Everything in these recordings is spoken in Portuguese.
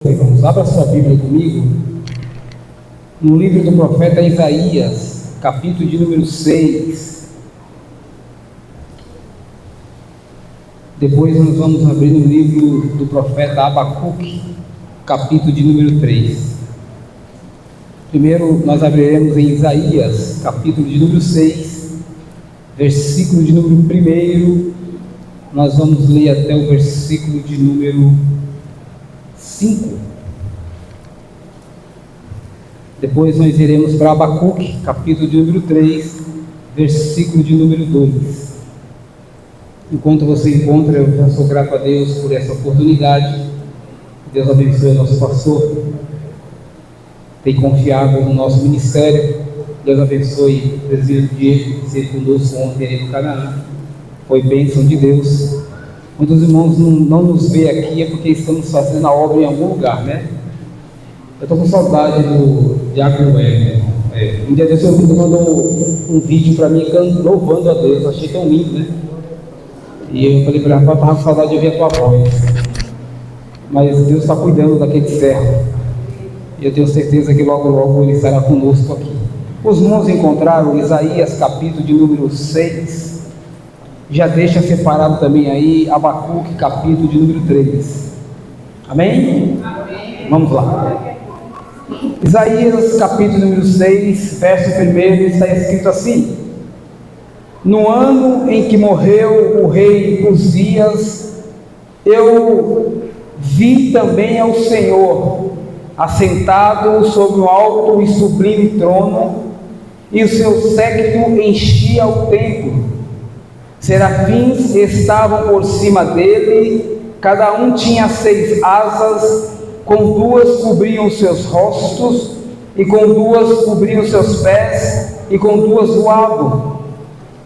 Irmãos, abra sua Bíblia comigo no livro do profeta Isaías, capítulo de número 6. Depois nós vamos abrir no livro do profeta Abacuque, capítulo de número 3. Primeiro nós abriremos em Isaías, capítulo de número 6, versículo de número 1. Nós vamos ler até o versículo de número 5. Depois nós iremos para Abacuque, capítulo de número 3, versículo de número 2. Enquanto você encontra, eu já sou grato a Deus por essa oportunidade. Deus abençoe o nosso pastor, tem confiado no nosso ministério. Deus abençoe o presbítero Diego, que esteve conosco ontem aí no Canaã. Foi bênção de Deus. Muitos irmãos não nos vê aqui é porque estamos fazendo a obra em algum lugar, né? Eu estou com saudade do Diácono Weber. Um dia desse eu mandou um vídeo para mim louvando a Deus. Eu achei tão lindo, né? E eu falei para ele: rapaz, eu estava com saudade de ouvir a tua voz. Mas Deus está cuidando daquele servo. E eu tenho certeza que logo logo ele estará conosco aqui. Os irmãos encontraram Isaías capítulo de número 6. Já deixa separado também aí Abacuque, capítulo de número 3. Amém? Amém. Vamos lá. Isaías, capítulo número 6, verso 1, está escrito assim: no ano em que morreu o rei Uzias, eu vi também ao Senhor assentado sobre um alto e sublime trono, e o seu séquito enchia o templo. Serafins estavam por cima dele, cada um tinha 6 asas, com 2 cobriam os seus rostos, e com 2 cobriam os seus pés, e com 2 voavam,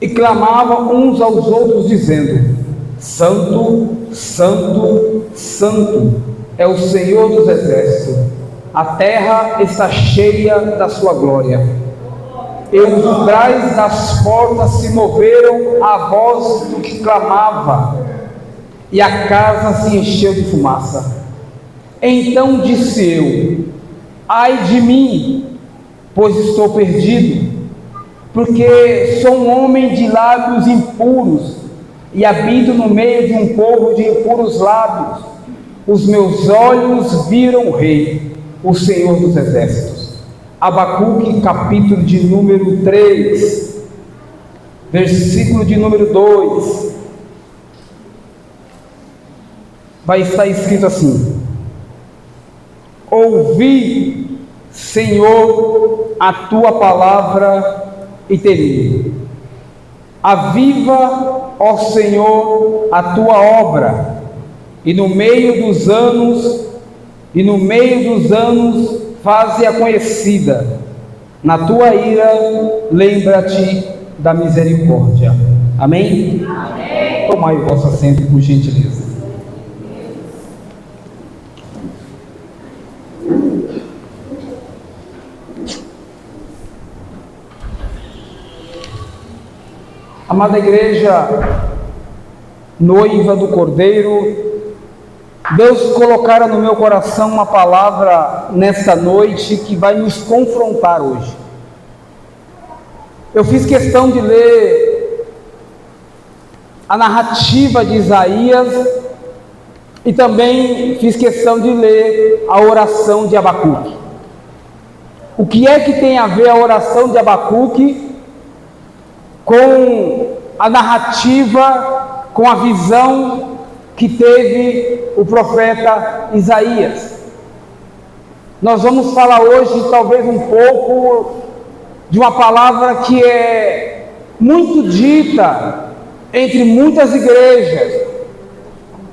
e clamavam uns aos outros, dizendo: Santo, Santo, Santo é o Senhor dos exércitos, a terra está cheia da sua glória. E os umbrais das portas se moveram à voz do que clamava, e a casa se encheu de fumaça. Então disse eu: ai de mim, pois estou perdido, porque sou um homem de lábios impuros, e habito no meio de um povo de impuros lábios. Os meus olhos viram o Rei, o Senhor dos exércitos. Abacuque, capítulo de número 3, versículo de número 2, vai estar escrito assim: ouvi, Senhor, a tua palavra e temi. Aviva, ó Senhor, a tua obra, e no meio dos anos faze-a conhecida. Na tua ira, lembra-te da misericórdia. Amém? Amém. Tomai o vosso assento, por gentileza. Amada igreja, noiva do Cordeiro, Deus colocara no meu coração uma palavra nesta noite que vai nos confrontar hoje. Eu fiz questão de ler a narrativa de Isaías e também fiz questão de ler a oração de Abacuque. O que é que tem a ver a oração de Abacuque com a narrativa, com a visão que teve o profeta Isaías? Nós vamos falar hoje talvez um pouco de uma palavra que é muito dita entre muitas igrejas,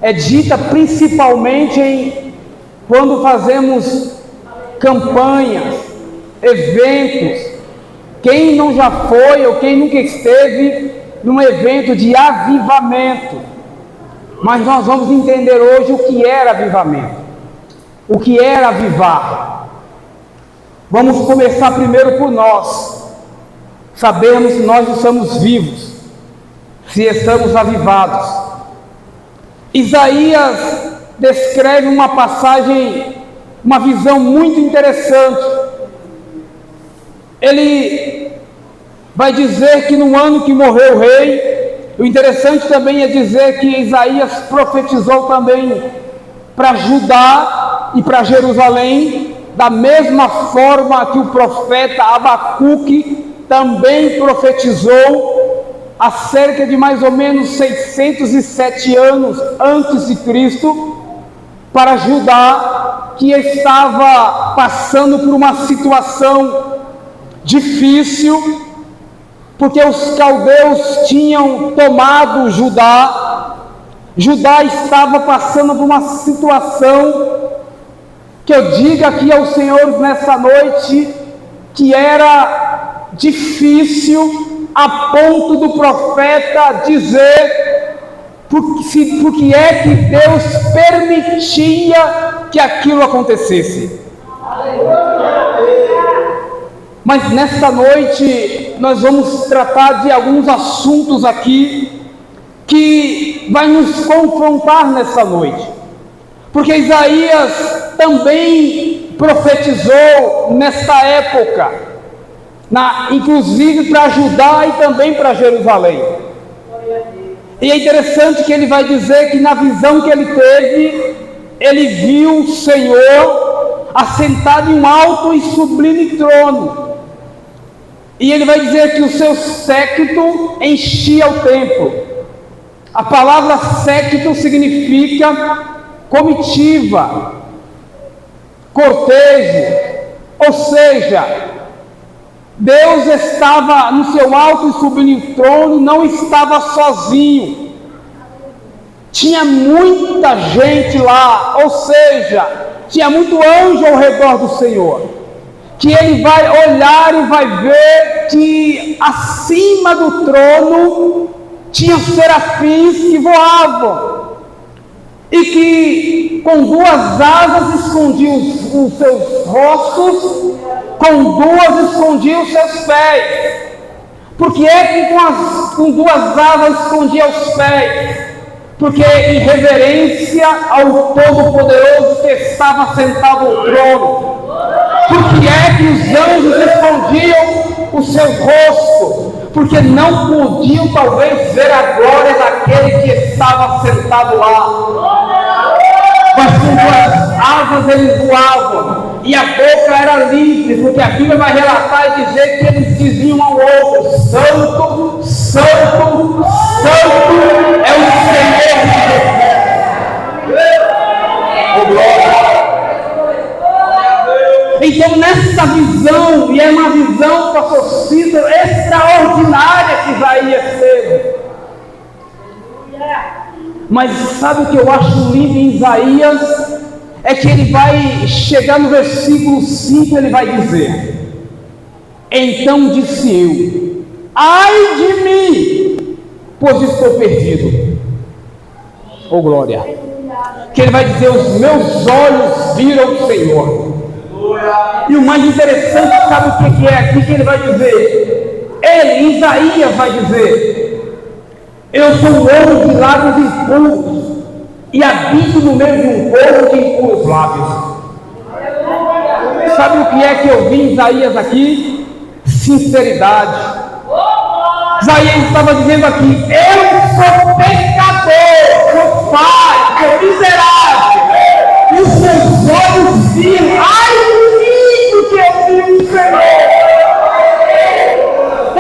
é dita principalmente quando fazemos campanhas, eventos. Quem não já foi ou quem nunca esteve num evento de avivamento? Mas nós vamos entender hoje o que era avivamento, o que era avivar. Vamos começar primeiro por nós, sabermos se nós estamos vivos, se estamos avivados. Isaías descreve uma passagem uma visão muito interessante. Ele vai dizer que no ano que morreu o rei, o interessante também é dizer que Isaías profetizou também para Judá e para Jerusalém, da mesma forma que o profeta Abacuque também profetizou há cerca de mais ou menos 607 anos antes de Cristo, para Judá, que estava passando por uma situação difícil, porque os caldeus tinham tomado Judá. Judá estava passando por uma situação que eu digo aqui aos senhores nessa noite, que era difícil, a ponto do profeta dizer por que é que Deus permitia que aquilo acontecesse. Mas nesta noite nós vamos tratar de alguns assuntos aqui que vai nos confrontar nessa noite, porque Isaías também profetizou nesta época, inclusive para Judá e também para Jerusalém. E é interessante que ele vai dizer que na visão que ele teve, ele viu o Senhor assentado em um alto e sublime trono. E ele vai dizer que o seu séquito enchia o templo. A palavra séquito significa comitiva, cortejo, ou seja, Deus estava no seu alto e sublime trono, não estava sozinho, tinha muita gente lá, ou seja, tinha muito anjo ao redor do Senhor, que ele vai olhar e vai ver que acima do trono tinha serafins que voavam, e que com duas asas escondiam os seus rostos, com duas escondiam os seus pés. Por que é que com duas asas escondia os pés? Porque em reverência ao Todo-Poderoso que estava sentado no trono. Por que é que os anjos escondiam o seu rosto? Porque não podiam talvez ver a glória daquele que estava sentado lá. Mas com duas asas eles voavam, e a boca era livre, porque a Bíblia vai relatar e dizer que eles diziam ao outro: Santo, Santo, Santo é o Senhor de Deus. Oh, glória! Então nessa visão, e é uma visão, pastor Cícero, extraordinária que Isaías teve. Mas sabe o que eu acho lindo em Isaías? É que ele vai chegar no versículo 5, ele vai dizer: então disse eu, ai de mim, pois estou perdido. Oh glória! Que ele vai dizer: os meus olhos viram o Senhor. E o mais interessante, sabe o que é aqui que ele vai dizer? Ele, Isaías, vai dizer: eu sou um homem de lábios impuros, e habito no meio de um povo de impuros lábios. Sabe o que é que eu vi em Isaías aqui? Sinceridade. Isaías estava dizendo aqui: eu sou pecador, sou falho, sou miserável, e os meus olhos viram, ai de mim, porque eu vi o Senhor.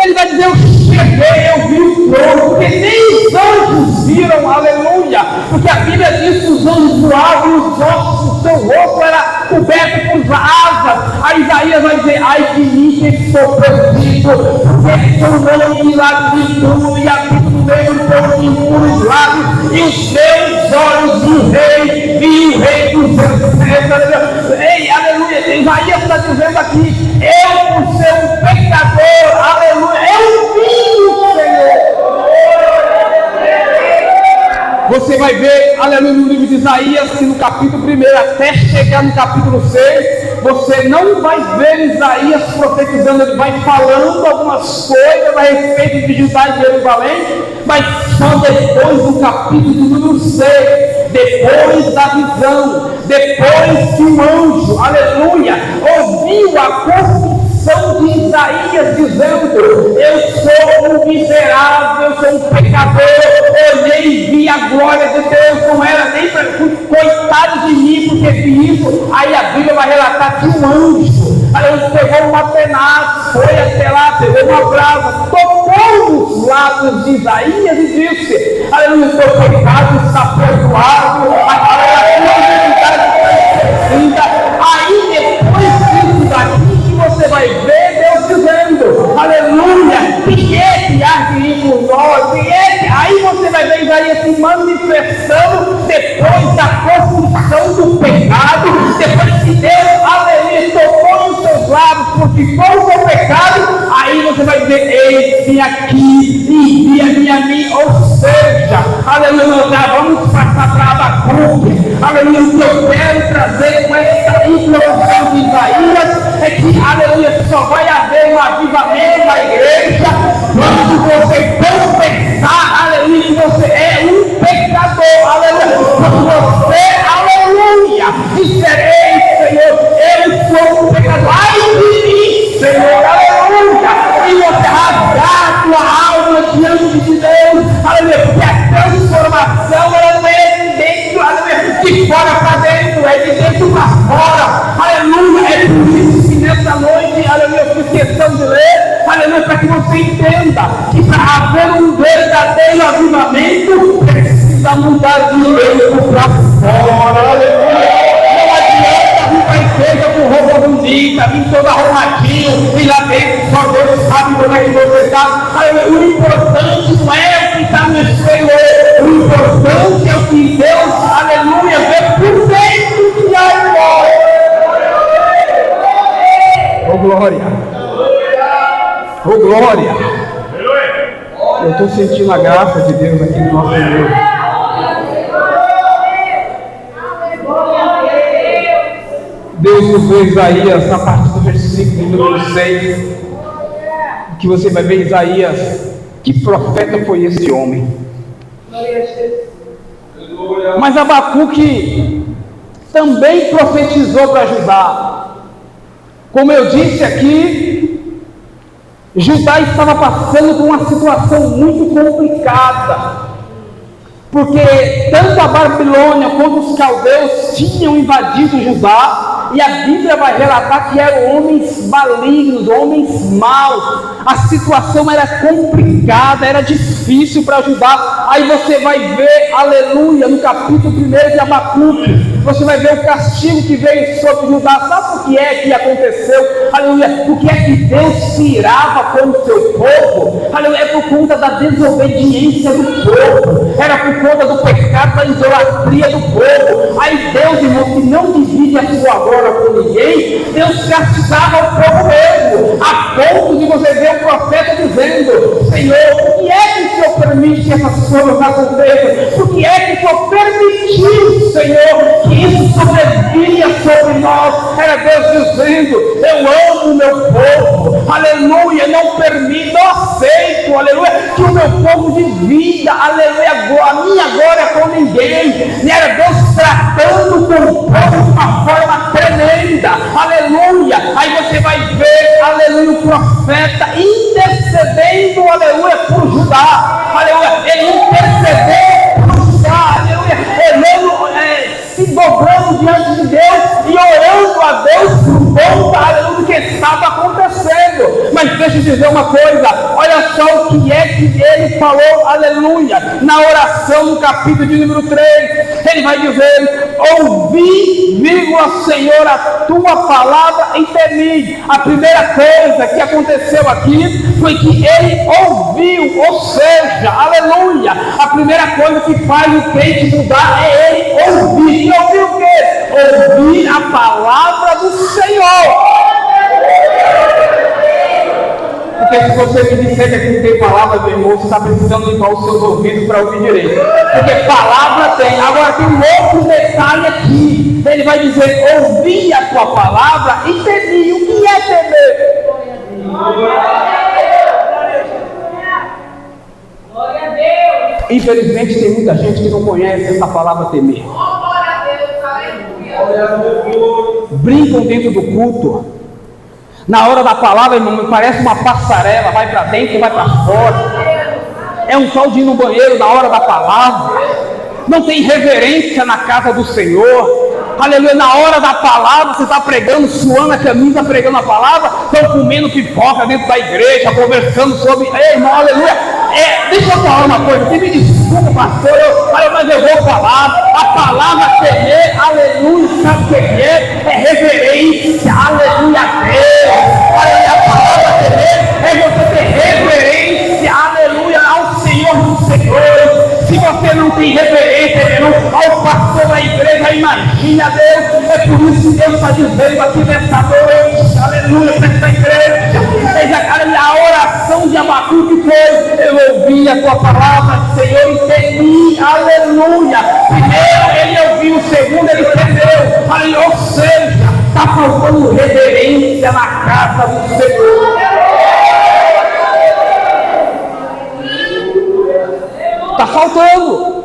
Ele vai dizer: eu cheguei, eu vi o trono, porque nem os anjos viram, aleluia, porque a Bíblia diz que os anjos voavam e os ossos do seu rosto era coberto por asas. Aí Isaías vai dizer: ai de mim que estou perdido, porque sou um homem de lábios impuros e habito no meio do povo de impuros lábios, e os meus olhos vi o rei dos exércitos. Ei, aleluia, Isaías está dizendo aqui: eu, por ser um pecador, aleluia, eu vi o Senhor. Você vai ver, aleluia, no livro de Isaías, que no capítulo 1 até chegar no capítulo 6, você não vai ver Isaías profetizando, ele vai falando algumas coisas a respeito de Judá e Jerusalém, mas só depois do capítulo número 6, depois da visão, depois que o anjo, Isaías dizendo: eu sou um miserável, eu sou um pecador, eu nem vi a glória de Deus, não era nem para coitado de mim, porque vi isso. Aí a Bíblia vai relatar que um anjo, ele pegou uma tenaz, foi até lá, pegou uma brasa, tocou nos lábios de Isaías e disse: aleluia, o teu pecado está perdoado, a tua identidade está esquecida. Aí depois disso daqui que você vai ver Deus dizendo: aleluia, quem é que há de ir por nós? Aí você vai ver Isaías se manifestando depois da confissão do pecado, depois que Deus, aleluia, tocou nos seus lábios, purificou o seu pecado. Aí você vai dizer: eis-me aqui, envia-me a mim. Ou seja, aleluia, vamos passar para Abacuque. Aleluia, o que eu quero trazer com essa introdução de Isaías é que, aleluia, só vai haver um avivamento na igreja quando você confessar, aleluia, que você é um pecador, aleluia, quando você, aleluia, disser: ei, Senhor, eu sou um pecador, ai de mim, Senhor, aleluia, e você rasgar a tua alma diante de Deus, aleluia, porque a transformação, ela não é de dentro, aleluia, de fora para dentro, é de dentro para fora, aleluia. É por isso que nessa noite, aleluia, eu fiz questão de ler, aleluia, para que você entenda que para haver um verdadeiro avivamento precisa mudar de dentro para fora, aleluia. Não adianta vir para a igreja com roupa bonita, vir todo arrumadinho, e lá dentro só Deus sabe como é que você está. O importante não é o que está no exterior, o importante é o que Deus, aleluia, vê por dentro e aí fora. Oh glória! Oh glória! Eu estou sentindo a graça de Deus aqui no nosso meio. Deus usou Isaías a partir do versículo número 6, que você vai ver Isaías, que profeta foi esse homem. Mas Abacuque também profetizou para Judá. Como eu disse aqui, Judá estava passando por uma situação muito complicada, porque tanto a Babilônia quanto os caldeus tinham invadido Judá, e a Bíblia vai relatar que eram homens malignos, homens maus. A situação era complicada, era difícil para Judá. Aí você vai ver, aleluia, no capítulo 1 de Abacuque, você vai ver o castigo que veio sobre Judá. Sabe o que é que aconteceu? Aleluia, o que é que Deus se irava com o seu povo? Aleluia, é por conta da desobediência do povo, era por conta do pecado, da idolatria do povo. Aí Deus, irmão, que não divide a sua glória com ninguém, Deus castigava o povo mesmo, a ponto de você ver o profeta dizendo: Senhor, por que é que o Senhor permite que essas coisas aconteçam? Por que é que o Senhor permitiu, Senhor, que isso sobrevinha sobre nós? Era Deus dizendo: eu amo o meu povo, aleluia, não permito, não aceito, aleluia, que o meu povo divida, aleluia, a minha glória com ninguém. E era Deus tratando com o povo de uma forma tremenda, aleluia. Aí você vai ver, aleluia, o profeta intercedendo, aleluia, por Judá, aleluia, ele intercedeu por Judá, aleluia, se dobrando diante de Deus e orando a Deus por conta, aleluia, do que estava acontecendo. Mas deixa eu dizer uma coisa, olha só o que é que ele falou, aleluia, na oração no capítulo de número 3, ele vai dizer: ouvi, Senhor, a tua palavra e temi. A primeira coisa que aconteceu aqui foi que ele ouviu, ou seja, aleluia, a primeira coisa que faz o crente mudar é ele ouvir. E ouvir o quê? Ouvir a palavra do Senhor. Porque se você me disser que aqui não tem palavra, meu irmão, você está precisando limpar os seus ouvidos para ouvir direito. Porque palavra tem. Agora tem um outro detalhe aqui. Ele vai dizer: ouvi a tua palavra e temi. O que é temer? Glória a Deus. Infelizmente tem muita gente que não conhece essa palavra temer. Brincam dentro do culto. Na hora da palavra, irmão, parece uma passarela, vai para dentro e vai para fora. É um tal de ir no banheiro na hora da palavra. Não tem reverência na casa do Senhor. Aleluia, na hora da palavra, você está pregando, suando a camisa, pregando a palavra, estão comendo pipoca dentro da igreja, conversando sobre, ei, irmão, aleluia, deixa eu falar uma coisa, você me desculpa, pastor, mas eu vou falar, a palavra temer, aleluia, sabe o que é reverência, aleluia a Deus, aleluia, a palavra temer é você ter reverência, aleluia, ao Senhor dos Senhores. Se você não tem reverência, irmão, ao pastor da igreja, imagine a Deus. É por isso que Deus está dizendo aqui nesta noite, aleluia, para esta igreja. Veja, a oração de Abacuque foi: eu ouvi a tua palavra, Senhor, e temi, aleluia. Primeiro ele ouviu, segundo ele entendeu, aleluia. Ou seja, está faltando reverência na casa do Senhor. Está faltando.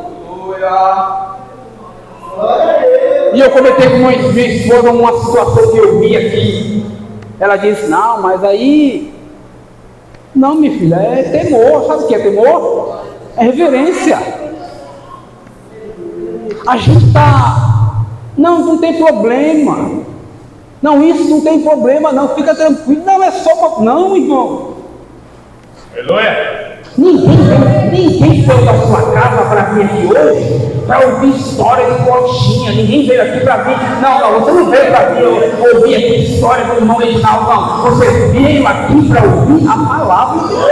E eu comentei com minha esposa uma situação que eu vi aqui. Ela disse: não, mas aí, não, minha filha, é temor. Sabe o que é temor? É reverência. A gente está, não tem problema. Não, isso não tem problema, não, fica tranquilo. Não, é só, não, irmão. Aleluia. Ninguém foi da sua casa para vir aqui hoje para ouvir história de coxinha. Ninguém veio aqui para vir. Não, você não veio para vir ouvir aqui história do irmão Reginaldo, não. Você veio aqui para ouvir a palavra de Deus.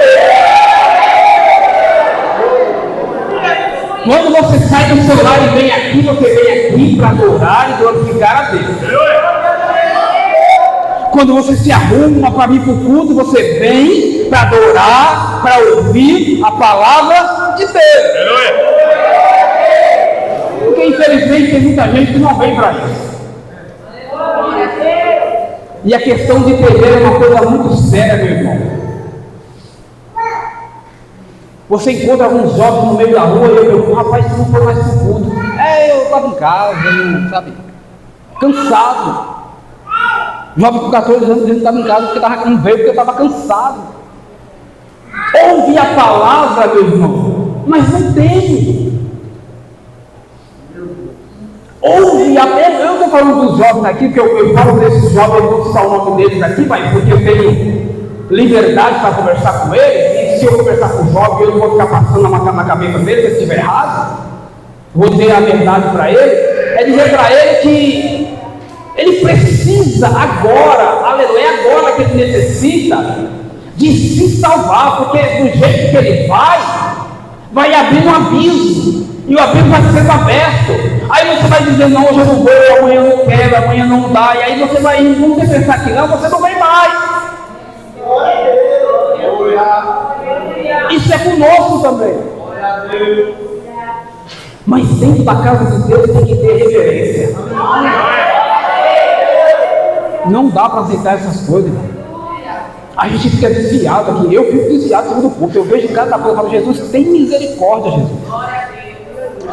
Quando você sai do seu lar e vem aqui, você vem aqui para adorar e glorificar a Deus. Quando você se arruma para vir para o culto, você vem para adorar, para ouvir a palavra de Deus. Porque infelizmente tem muita gente que não vem para isso. E a questão de temer é uma coisa muito séria, meu irmão. Você encontra alguns jovens no meio da rua e eu pergunto: rapaz, você não foi mais para o culto? Eu estava em casa, não, sabe, cansado. Jovem com 14 anos dizendo que estava em casa porque não veio porque eu estava cansado. Ouve a palavra, meu irmão, mas não tem. Ouve a palavra. Eu estou falando dos jovens aqui, porque eu falo desses jovens, eu vou citar o nome deles aqui, mas porque eu tenho liberdade para conversar com eles. E se eu conversar com o jovem, eu não vou ficar passando na cabeça dele se ele estiver errado. Vou dizer a verdade para ele. É dizer para ele que ele precisa agora, aleluia, é agora que ele necessita de se salvar, porque do jeito que ele vai abrir um abismo, e o abismo vai ser aberto. Aí você vai dizer: não, hoje eu não vou, amanhã eu não quero, amanhã não dá, e aí você vai indo, quando você pensar que não, você não vem mais. Isso é conosco também. Mas dentro da casa de Deus tem que ter reverência. Não dá para aceitar essas coisas, irmão. A gente fica desviado aqui. Eu fico desviado segundo o culto. Eu vejo cada coisa e falo: Jesus, tem misericórdia, Jesus.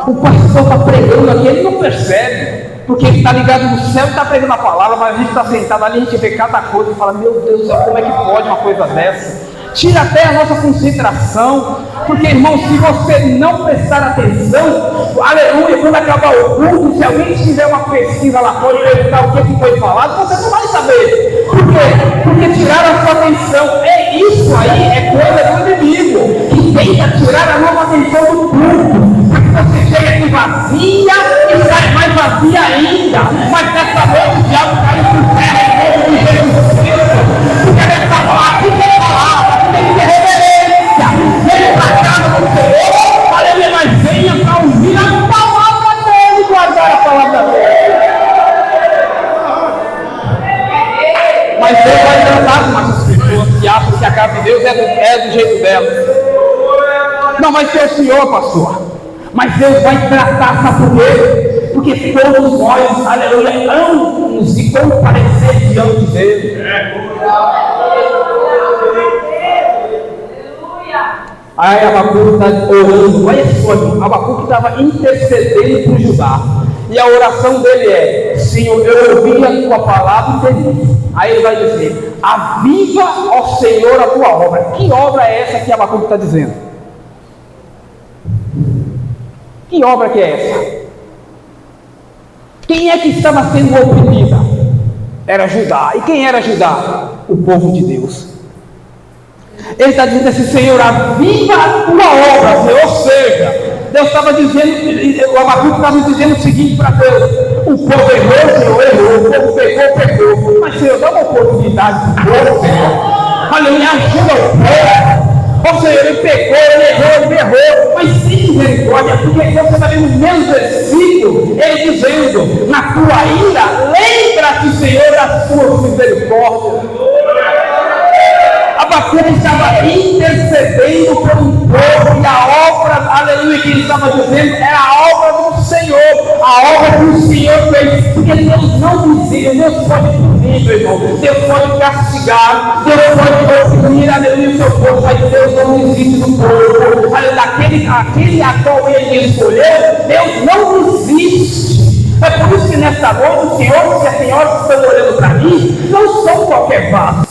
O pastor está pregando aqui, ele não percebe, porque ele está ligado no céu e está pregando a palavra, mas a gente está sentado ali, a gente vê cada coisa e fala: meu Deus do céu, como é que pode uma coisa dessa? Tira até a nossa concentração, porque, irmão, se você não prestar atenção, aleluia, quando acabar o culto, se alguém fizer uma pesquisa lá fora e perguntar o que foi falado, você não vai saber. Por quê? Porque tiraram a sua atenção. Isso aí é coisa do inimigo, que tenta tirar a nossa atenção do culto, para que você chegue aqui vazia e sai mais vazia ainda. Mas nessa noite o diabo caiu por terra em nome de Jesus Cristo, porque nessa noite tem palavra, tem que ter reverência. Venha para a casa do Senhor, aleluia, mas venha para ouvir a palavra dele, guardar a palavra dele. Mas Deus vai tratar com essas pessoas que acham que a casa de Deus é do jeito delas. Não vai ser o Senhor, pastor. Mas Deus vai tratar, sabe por quê? Porque todos nós, aleluia, amamos e comparecer diante dele. Aí Abacuque está orando. Olha só, Abacuque estava intercedendo por Judá. E a oração dele é: Senhor, eu ouvi a tua palavra e entendi. Aí ele vai dizer: aviva, ó Senhor, a tua obra. Que obra é essa que Abacuque está dizendo? Que obra que é essa? Quem é que estava sendo oprimida? Era Judá. E quem era Judá? O povo de Deus. Ele está dizendo assim: Senhor, aviva a tua obra, Senhor. Ou seja, Deus estava dizendo, o Abacuque estava dizendo o seguinte para Deus: o povo errou, Senhor, errou, o povo pecou, mas Senhor, dá uma oportunidade para o povo, Senhor. Aleluia, ajuda o povo. Ó Senhor, ele pecou, ele errou, mas sem misericórdia, porque você está vendo no mesmo versículo, ele dizendo: na tua ira, lembra-te, Senhor, das tuas misericórdias. Abacuque estava intercedendo pelo povo, e a obra, aleluia, que ele estava dizendo era a obra do Senhor, a obra que o Senhor fez, porque Deus não desiste, Deus pode punir, meu irmão, Deus pode castigar, Deus pode oprimir, aleluia, o seu povo, mas Deus não desiste do povo, aquele a qual ele escolheu, Deus não desiste. É por isso que nesta noite o Senhor e a senhora que estão olhando para mim não são qualquer vaso.